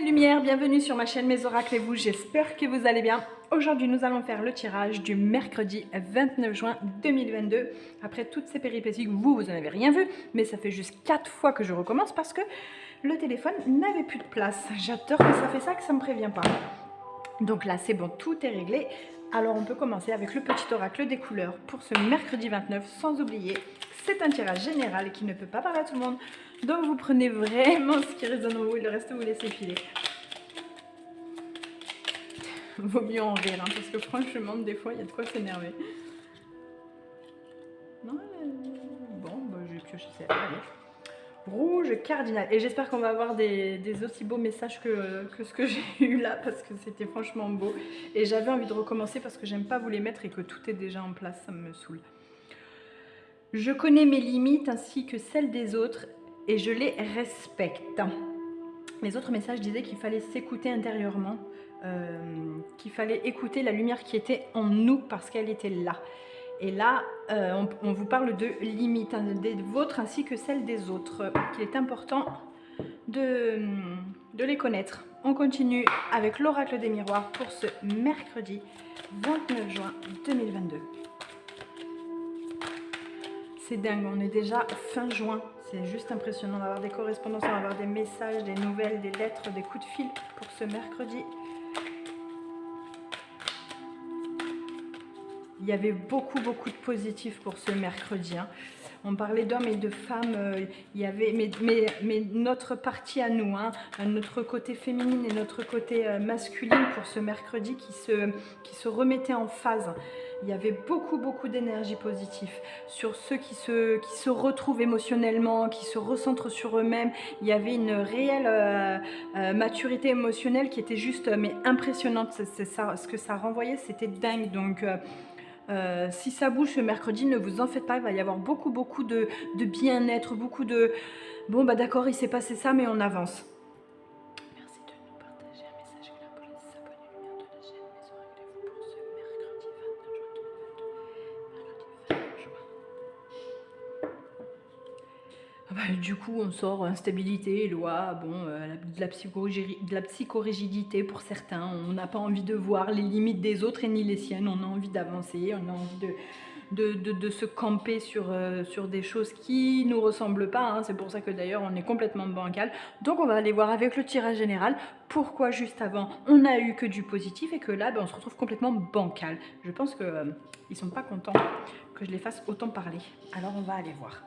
Lumière, bienvenue sur ma chaîne Mes Oracles et vous, j'espère que vous allez bien. Aujourd'hui nous allons faire le tirage du mercredi 29 juin 2022. Après toutes ces péripéties, vous n'en avez rien vu, mais ça fait juste 4 fois que je recommence parce que le téléphone n'avait plus de place. J'adore que ça fait ça, que ça ne me prévient pas. Donc là c'est bon, tout est réglé. Alors on peut commencer avec le petit oracle des couleurs pour ce mercredi 29, sans oublier, c'est un tirage général qui ne peut pas parler à tout le monde. Donc vous prenez vraiment ce qui résonne en vous et le reste vous laissez filer. Vaut mieux en rire, hein, parce que franchement, des fois, il y a de quoi s'énerver. Bon, bah, je vais piocher celle-là. Rouge cardinal. Et j'espère qu'on va avoir des aussi beaux messages que ce que j'ai eu là, parce que c'était franchement beau. Et j'avais envie de recommencer parce que j'aime pas vous les mettre et que tout est déjà en place, ça me saoule. Je connais mes limites ainsi que celles des autres et je les respecte. Les autres messages disaient qu'il fallait s'écouter intérieurement, qu'il fallait écouter la lumière qui était en nous parce qu'elle était là. Et là, on vous parle de limites, hein, des vôtres ainsi que celles des autres, qu'il est important de les connaître. On continue avec l'oracle des miroirs pour ce mercredi 29 juin 2022. C'est dingue, on est déjà fin juin, c'est juste impressionnant d'avoir des correspondances, on va avoir des messages, des nouvelles, des lettres, des coups de fil pour ce mercredi. Il y avait beaucoup de positifs pour ce mercredi. Hein. On parlait d'hommes et de femmes, il y avait, mais notre partie à nous, hein, notre côté féminine et notre côté masculine pour ce mercredi qui se remettait en phase. Il y avait beaucoup d'énergie positive sur ceux qui se retrouvent émotionnellement, qui se recentrent sur eux-mêmes. Il y avait une réelle maturité émotionnelle qui était juste impressionnante. C'est ça, ce que ça renvoyait, c'était dingue. Donc si ça bouge ce mercredi, ne vous en faites pas, il va y avoir beaucoup de bien-être, beaucoup de... Bon bah d'accord, il s'est passé ça, mais on avance. Merci de nous partager un message clair pour les abonnés lumière de la chaîne Mes Oracles et vous pour ce mercredi 29 juin 2022. Ah bah, du coup, on sort instabilité, loi, bon, de la psychorigidité pour certains. On n'a pas envie de voir les limites des autres et ni les siennes. On a envie d'avancer, on a envie de se camper sur des choses qui ne nous ressemblent pas. Hein. C'est pour ça que d'ailleurs, on est complètement bancal. Donc, on va aller voir avec le tirage général pourquoi juste avant, on n'a eu que du positif et que là, ben, on se retrouve complètement bancal. Je pense qu'ils ne sont pas contents que je les fasse autant parler. Alors, on va aller voir.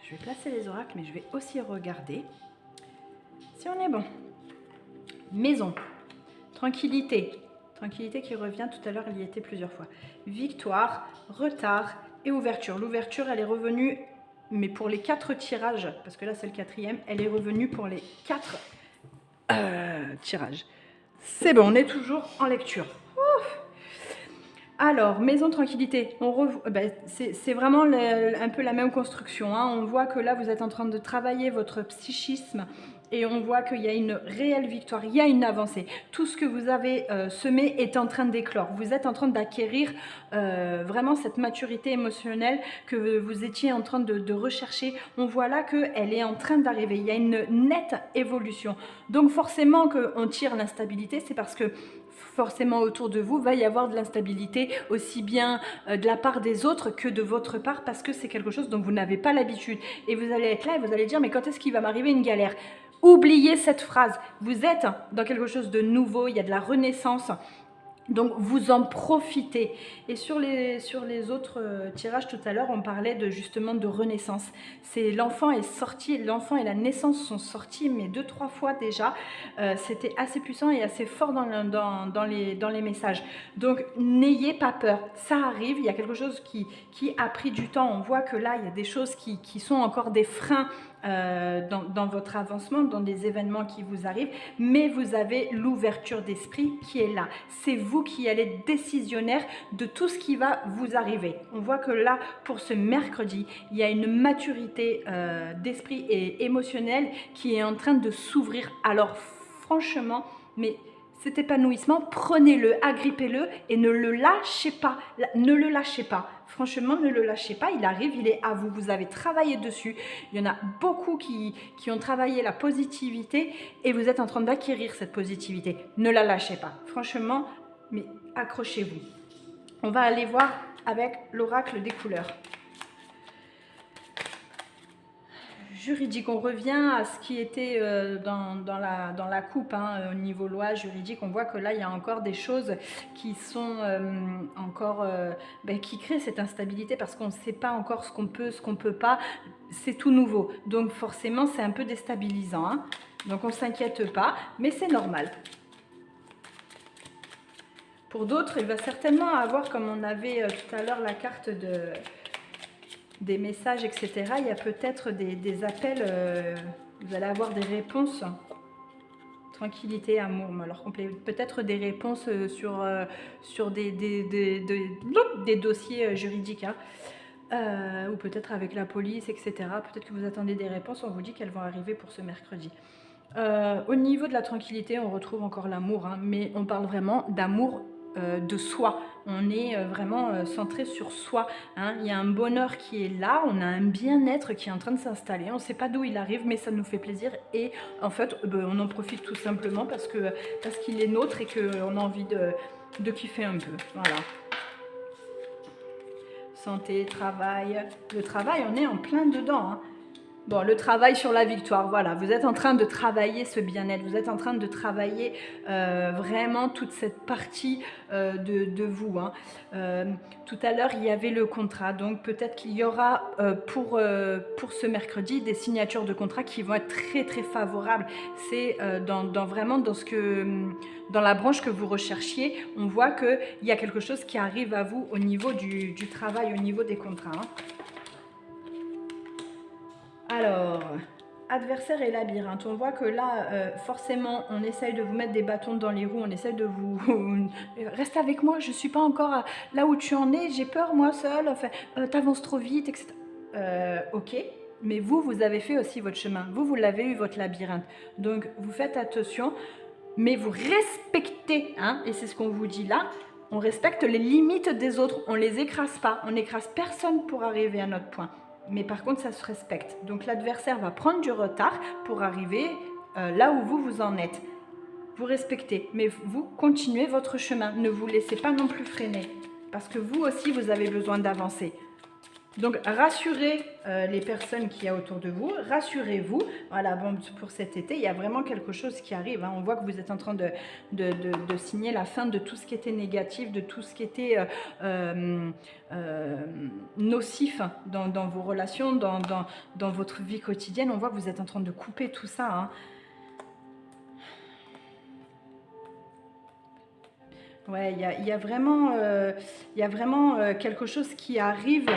Je vais placer les oracles, mais je vais aussi regarder si on est bon. Maison, tranquillité. Tranquillité qui revient, tout à l'heure, il y était plusieurs fois. Victoire, retard et ouverture. L'ouverture, elle est revenue, mais pour les 4 tirages, parce que là, c'est le 4e, elle est revenue pour les 4 tirages. C'est bon, on est toujours en lecture. Ouf. Alors, maison tranquillité, ben, c'est vraiment un peu la même construction. Hein. On voit que là, vous êtes en train de travailler votre psychisme et on voit qu'il y a une réelle victoire, il y a une avancée. Tout ce que vous avez semé est en train d'éclore. Vous êtes en train d'acquérir vraiment cette maturité émotionnelle que vous étiez en train de rechercher. On voit là qu'elle est en train d'arriver. Il y a une nette évolution. Donc forcément qu'on tire l'instabilité, c'est parce que forcément autour de vous va y avoir de l'instabilité aussi bien de la part des autres que de votre part parce que c'est quelque chose dont vous n'avez pas l'habitude et vous allez être là et vous allez dire mais quand est-ce qu'il va m'arriver une galère? Oubliez cette phrase, vous êtes dans quelque chose de nouveau, il y a de la renaissance. Donc vous en profitez. Et sur les autres tirages tout à l'heure, on parlait justement de renaissance. C'est l'enfant est sorti, l'enfant et la naissance sont sortis, mais 2-3 fois déjà. C'était assez puissant et assez fort dans les messages. Donc n'ayez pas peur, ça arrive. Il y a quelque chose qui a pris du temps. On voit que là, il y a des choses qui sont encore des freins dans votre avancement, dans des événements qui vous arrivent, mais vous avez l'ouverture d'esprit qui est là. C'est vous qui allez être décisionnaire de tout ce qui va vous arriver. On voit que là, pour ce mercredi, il y a une maturité d'esprit et émotionnelle qui est en train de s'ouvrir. Alors franchement, mais cet épanouissement, prenez-le, agrippez-le et ne le lâchez pas. Ne le lâchez pas. Franchement, ne le lâchez pas. Il arrive, il est à vous. Vous avez travaillé dessus. Il y en a beaucoup qui ont travaillé la positivité et vous êtes en train d'acquérir cette positivité. Ne la lâchez pas. Franchement, mais accrochez-vous. On va aller voir avec l'oracle des couleurs. Juridique, on revient à ce qui était dans la coupe, hein, au niveau loi juridique. On voit que là, il y a encore des choses qui sont qui créent cette instabilité parce qu'on ne sait pas encore ce qu'on peut, ce qu'on ne peut pas. C'est tout nouveau. Donc forcément, c'est un peu déstabilisant. Hein. Donc on ne s'inquiète pas, mais c'est normal. Pour d'autres, il va certainement avoir, comme on avait tout à l'heure, la carte des messages, etc. Il y a peut-être des appels, vous allez avoir des réponses. Tranquillité, amour, alors peut-être des réponses sur des dossiers juridiques, hein. Ou peut-être avec la police, etc. Peut-être que vous attendez des réponses, on vous dit qu'elles vont arriver pour ce mercredi. Au niveau de la tranquillité, on retrouve encore l'amour, hein, mais on parle vraiment d'amour de soi. On est vraiment centré sur soi. Hein. Il y a un bonheur qui est là, on a un bien-être qui est en train de s'installer. On ne sait pas d'où il arrive, mais ça nous fait plaisir. Et en fait, on en profite tout simplement parce qu'il est nôtre et qu'on a envie de kiffer un peu. Voilà. Santé, travail. Le travail, on est en plein dedans. Hein. Bon, le travail sur la victoire, voilà, vous êtes en train de travailler ce bien-être, vous êtes en train de travailler vraiment toute cette partie de vous. Hein. Tout à l'heure, il y avait le contrat, donc peut-être qu'il y aura pour ce mercredi des signatures de contrat qui vont être très très favorables. C'est vraiment dans la branche que vous recherchiez, on voit qu'il y a quelque chose qui arrive à vous au niveau du travail, au niveau des contrats. Hein. Alors, adversaire et labyrinthe, on voit que là, forcément, on essaye de vous mettre des bâtons dans les roues, on essaye de vous... Reste avec moi, je ne suis pas encore là où tu en es, j'ai peur moi seule, enfin, t'avances trop vite, etc. Ok, mais vous avez fait aussi votre chemin, vous l'avez eu, votre labyrinthe. Donc, vous faites attention, mais vous respectez, hein, et c'est ce qu'on vous dit là, on respecte les limites des autres, on ne les écrase pas, on n'écrase personne pour arriver à notre point. Mais par contre, ça se respecte. Donc l'adversaire va prendre du retard pour arriver là où vous en êtes. Vous respectez, mais vous continuez votre chemin. Ne vous laissez pas non plus freiner. Parce que vous aussi, vous avez besoin d'avancer. Donc rassurez les personnes qu'il y a autour de vous, rassurez-vous. Voilà, bon, pour cet été, il y a vraiment quelque chose qui arrive. Hein. On voit que vous êtes en train de signer la fin de tout ce qui était négatif, de tout ce qui était nocif dans vos relations, dans votre vie quotidienne. On voit que vous êtes en train de couper tout ça. Hein. Ouais, il y a vraiment quelque chose qui arrive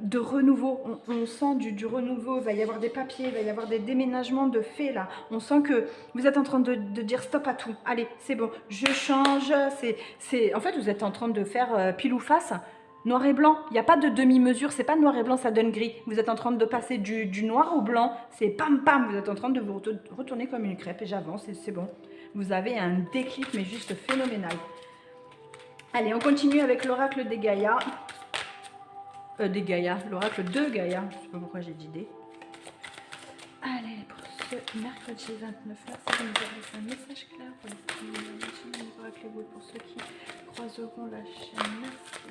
de renouveau. On sent du renouveau. Il va y avoir des papiers, il va y avoir des déménagements de fait là. On sent que vous êtes en train de dire stop à tout. Allez, c'est bon, je change. En fait, vous êtes en train de faire pile ou face. Noir et blanc, il n'y a pas de demi-mesure, c'est pas noir et blanc, ça donne gris. Vous êtes en train de passer du noir au blanc, c'est pam pam, vous êtes en train de vous retourner comme une crêpe et j'avance et c'est bon. Vous avez un déclic mais juste phénoménal. Allez, on continue avec l'oracle des Gaïa. L'oracle de Gaïa. Je ne sais pas pourquoi j'ai dit des. Allez, pour ce mercredi 29 mars, vous nous adressez un message clair pour pour ceux qui croiseront la chaîne. Merci.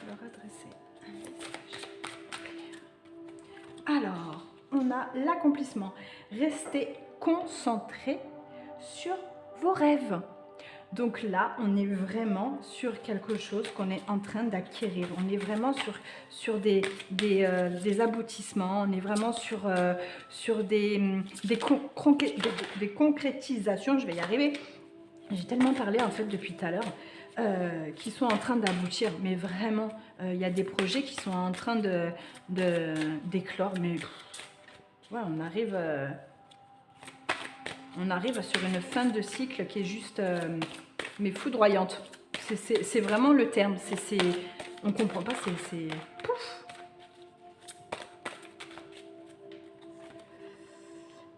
Leur adresser un message clair. Alors, on a l'accomplissement. Restez concentré sur vos rêves. Donc là, on est vraiment sur quelque chose qu'on est en train d'acquérir. On est vraiment sur des aboutissements. On est vraiment sur des concrétisations. Je vais y arriver. J'ai tellement parlé en fait depuis tout à l'heure qui sont en train d'aboutir. Mais vraiment, il y a des projets qui sont en train d'éclore. Mais Ouais, on arrive sur une fin de cycle qui est juste mais foudroyante. C'est vraiment le terme. On comprend pas, c'est pouf.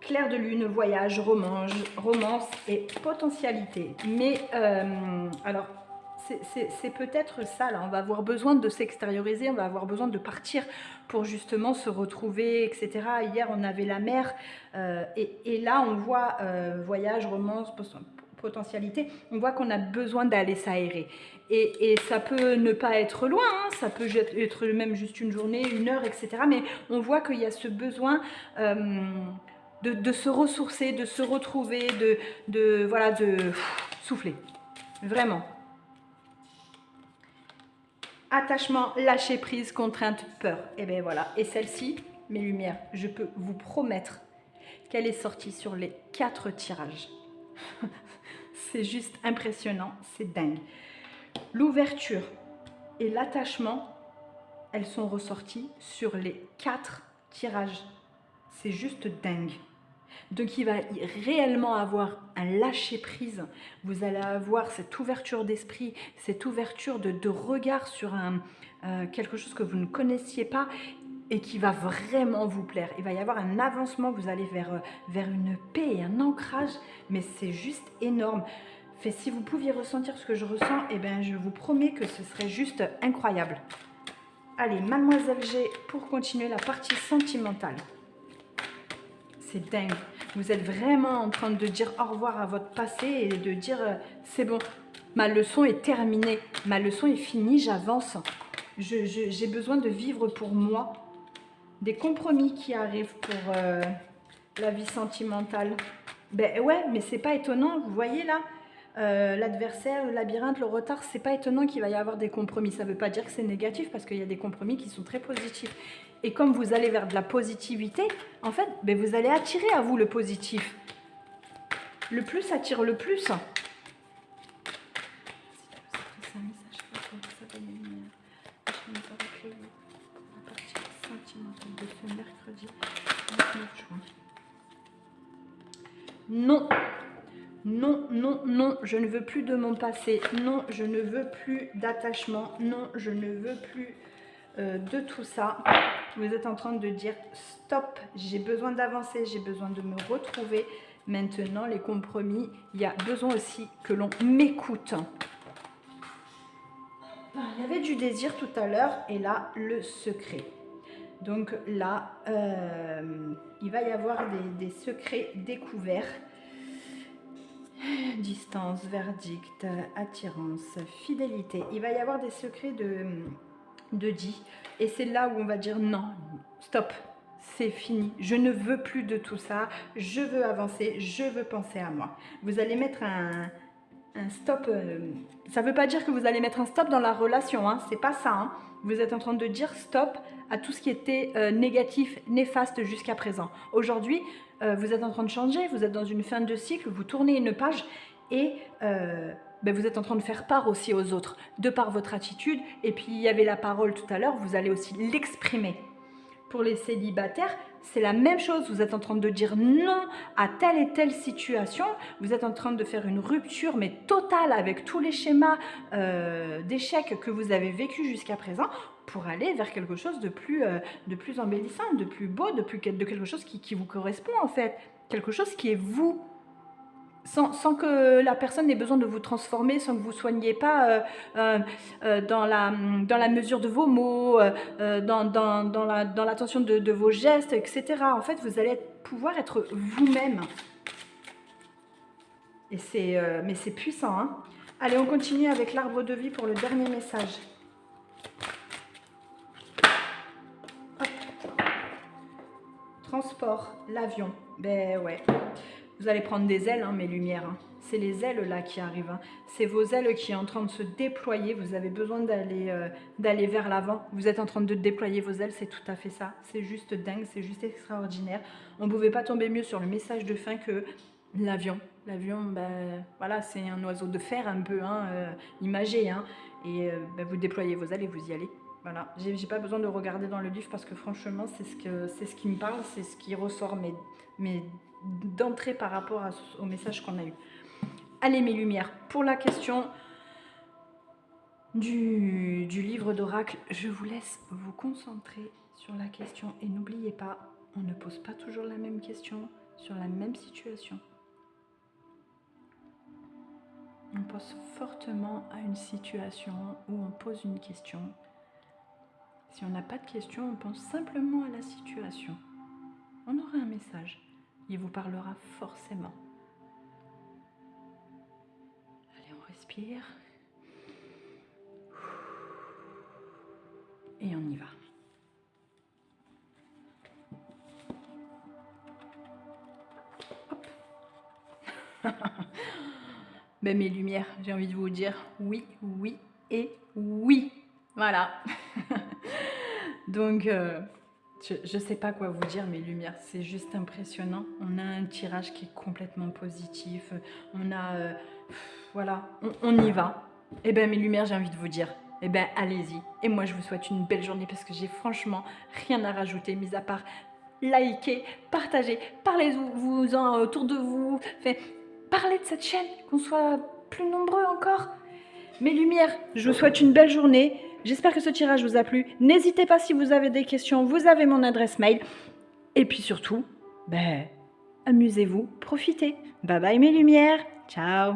Clair de lune, voyage, romance et potentialité. Mais alors, c'est peut-être ça, là. On va avoir besoin de s'extérioriser, on va avoir besoin de partir pour justement se retrouver, etc. Hier, on avait la mer. Et là, on voit voyage, romance, potentialité. On voit qu'on a besoin d'aller s'aérer. Et ça peut ne pas être loin, hein, ça peut être même juste une journée, une heure, etc. Mais on voit qu'il y a ce besoin... de se ressourcer, de se retrouver, voilà, de souffler. Vraiment. Attachement, lâcher prise, contrainte, peur. Et bien voilà. Et celle-ci, mes lumières, je peux vous promettre qu'elle est sortie sur les 4 tirages. C'est juste impressionnant, c'est dingue. L'ouverture et l'attachement, elles sont ressorties sur les 4 tirages. C'est juste dingue. Donc il va réellement avoir un lâcher-prise, vous allez avoir cette ouverture d'esprit, cette ouverture de regard sur quelque chose que vous ne connaissiez pas et qui va vraiment vous plaire. Il va y avoir un avancement, vous allez vers une paix et un ancrage, mais c'est juste énorme. Si vous pouviez ressentir ce que je ressens, eh ben, je vous promets que ce serait juste incroyable. Allez, Mademoiselle G, pour continuer la partie sentimentale. C'est dingue. Vous êtes vraiment en train de dire au revoir à votre passé et de dire c'est bon, ma leçon est terminée, ma leçon est finie, j'avance. J'ai besoin de vivre pour moi. Des compromis qui arrivent pour la vie sentimentale. Ben ouais, mais c'est pas étonnant, vous voyez là, l'adversaire, le labyrinthe, le retard, c'est pas étonnant qu'il va y avoir des compromis. Ça veut pas dire que c'est négatif parce qu'il y a des compromis qui sont très positifs. Et comme vous allez vers de la positivité, en fait, ben vous allez attirer à vous le positif. Le plus attire le plus. Non, non, non, non, je ne veux plus de mon passé. Non, je ne veux plus d'attachement. Non, je ne veux plus de tout ça. Vous êtes en train de dire stop, j'ai besoin d'avancer, j'ai besoin de me retrouver. Maintenant, les compromis, il y a besoin aussi que l'on m'écoute. Il y avait du désir tout à l'heure et là, le secret. Donc là, il va y avoir des secrets découverts. Distance, verdict, attirance, fidélité. Il va y avoir des secrets de dit. Et c'est là où on va dire non, stop, c'est fini. Je ne veux plus de tout ça. Je veux avancer, je veux penser à moi. Vous allez mettre un stop. Ça ne veut pas dire que vous allez mettre un stop dans la relation. Hein, c'est pas ça. Hein. Vous êtes en train de dire stop à tout ce qui était négatif, néfaste jusqu'à présent. Aujourd'hui, vous êtes en train de changer, vous êtes dans une fin de cycle, vous tournez une page et ben vous êtes en train de faire part aussi aux autres, de par votre attitude. Et puis il y avait la parole tout à l'heure, vous allez aussi l'exprimer. Pour les célibataires, c'est la même chose. Vous êtes en train de dire non à telle et telle situation. Vous êtes en train de faire une rupture, mais totale, avec tous les schémas d'échecs que vous avez vécu jusqu'à présent, pour aller vers quelque chose de plus embellissant, de plus beau, de quelque chose qui vous correspond en fait. Quelque chose qui est vous. Sans que la personne ait besoin de vous transformer, sans que vous ne soigniez pas dans la mesure de vos mots, dans l'attention de vos gestes, etc. En fait, vous allez pouvoir être vous-même. Mais c'est puissant. Hein. Allez, on continue avec l'arbre de vie pour le dernier message. Hop. Transport, l'avion. Ben ouais. Vous allez prendre des ailes, hein, mes lumières. Hein. C'est les ailes là qui arrivent. Hein. C'est vos ailes qui sont en train de se déployer. Vous avez besoin d'aller vers l'avant. Vous êtes en train de déployer vos ailes. C'est tout à fait ça. C'est juste dingue. C'est juste extraordinaire. On ne pouvait pas tomber mieux sur le message de fin que l'avion. L'avion, ben, voilà, c'est un oiseau de fer un peu, hein, imagé. Hein, et ben, vous déployez vos ailes et vous y allez. Voilà, j'ai pas besoin de regarder dans le livre parce que franchement, c'est ce qui me parle, c'est ce qui ressort mais d'entrée par rapport au message qu'on a eu. Allez, mes lumières, pour la question du livre d'oracle, je vous laisse vous concentrer sur la question et n'oubliez pas, on ne pose pas toujours la même question sur la même situation. On pense fortement à une situation où on pose une question. Si on n'a pas de question, on pense simplement à la situation. On aura un message. Il vous parlera forcément. Allez, on respire. Et on y va. Hop. Ben, mes lumières, j'ai envie de vous dire oui, oui et oui. Voilà. Donc, je ne sais pas quoi vous dire, mes lumières. C'est juste impressionnant. On a un tirage qui est complètement positif. On a... voilà, on y va. Eh bien, mes lumières, j'ai envie de vous dire, eh bien, allez-y. Et moi, je vous souhaite une belle journée parce que j'ai franchement rien à rajouter, mis à part liker, partager, parlez-vous-en autour de vous. Parlez de cette chaîne, qu'on soit plus nombreux encore. Mes lumières, je vous souhaite une belle journée. J'espère que ce tirage vous a plu. N'hésitez pas si vous avez des questions, vous avez mon adresse mail. Et puis surtout, amusez-vous, profitez. Bye bye mes lumières. Ciao.